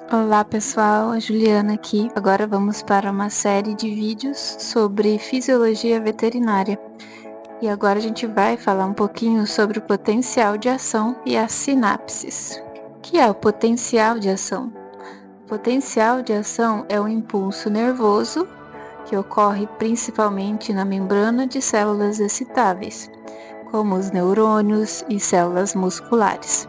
Olá pessoal, a Juliana aqui. Agora vamos para uma série de vídeos sobre fisiologia veterinária. E agora a gente vai falar um pouquinho sobre o potencial de ação e as sinapses. O que é o potencial de ação? O potencial de ação é um impulso nervoso que ocorre principalmente na membrana de células excitáveis, como os neurônios e células musculares.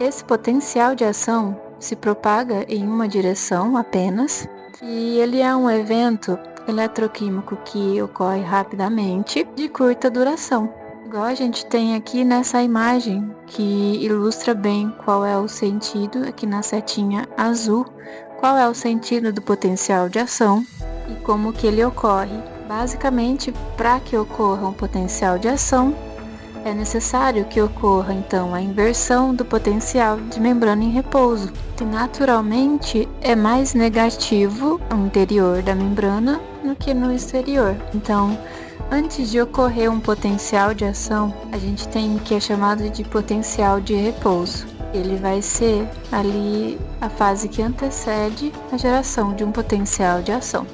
Esse potencial de ação se propaga em uma direção apenas, e ele é um evento eletroquímico que ocorre rapidamente, de curta duração. Igual a gente tem aqui nessa imagem, que ilustra bem qual é o sentido, aqui na setinha azul, qual é o sentido do potencial de ação e como que ele ocorre. Basicamente, para que ocorra um potencial de ação, é necessário que ocorra, então, a inversão do potencial de membrana em repouso, que naturalmente é mais negativo no interior da membrana do que no exterior. Então, antes de ocorrer um potencial de ação, a gente tem o que é chamado de potencial de repouso. Ele vai ser ali a fase que antecede a geração de um potencial de ação.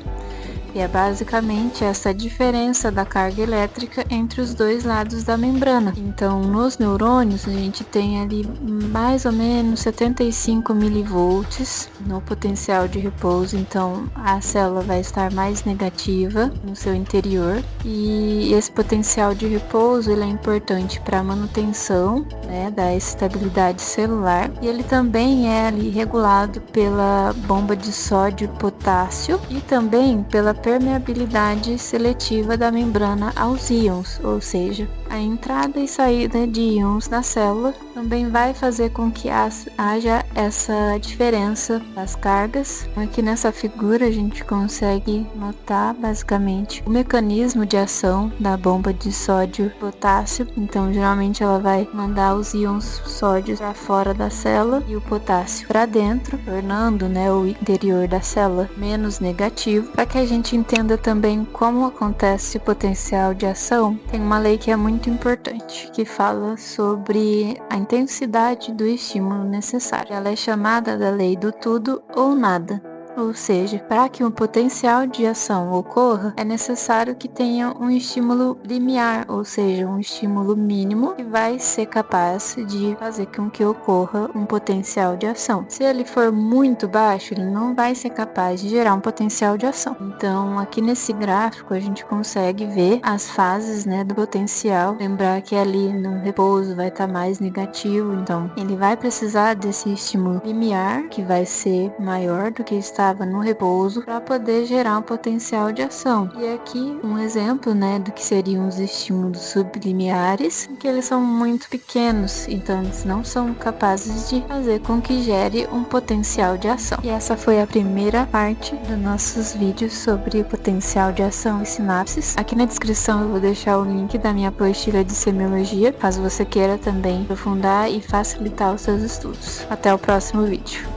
E é basicamente essa diferença da carga elétrica entre os dois lados da membrana. Então, nos neurônios, a gente tem ali mais ou menos 75 milivolts no potencial de repouso. Então, a célula vai estar mais negativa no seu interior. E esse potencial de repouso ele é importante para a manutenção, da estabilidade celular. E ele também é ali regulado pela bomba de sódio e potássio e também pela permeabilidade seletiva da membrana aos íons, ou seja, a entrada e saída de íons na célula também vai fazer com que haja essa diferença das cargas. Aqui nessa figura a gente consegue notar basicamente o mecanismo de ação da bomba de sódio e potássio. Então geralmente ela vai mandar os íons sódio para fora da célula e o potássio para dentro, tornando o interior da célula menos negativo. Para que a gente entenda também como acontece o potencial de ação, tem uma lei que é muito importante, que fala sobre a intensidade do estímulo necessário. Ela é chamada da lei do tudo ou nada. Ou seja, para que um potencial de ação ocorra, é necessário que tenha um estímulo limiar, ou seja, um estímulo mínimo que vai ser capaz de fazer com que ocorra um potencial de ação. Se ele for muito baixo, ele não vai ser capaz de gerar um potencial de ação. Então, aqui nesse gráfico, a gente consegue ver as fases do potencial. Lembrar que ali no repouso vai estar mais negativo, então ele vai precisar desse estímulo limiar, que vai ser maior do que está no repouso, para poder gerar um potencial de ação. E aqui um exemplo do que seriam os estímulos sublimiares, que eles são muito pequenos, então eles não são capazes de fazer com que gere um potencial de ação. E essa foi a primeira parte dos nossos vídeos sobre o potencial de ação e sinapses. Aqui na descrição eu vou deixar o link da minha apostila de semiologia, caso você queira também aprofundar e facilitar os seus estudos. Até o próximo vídeo.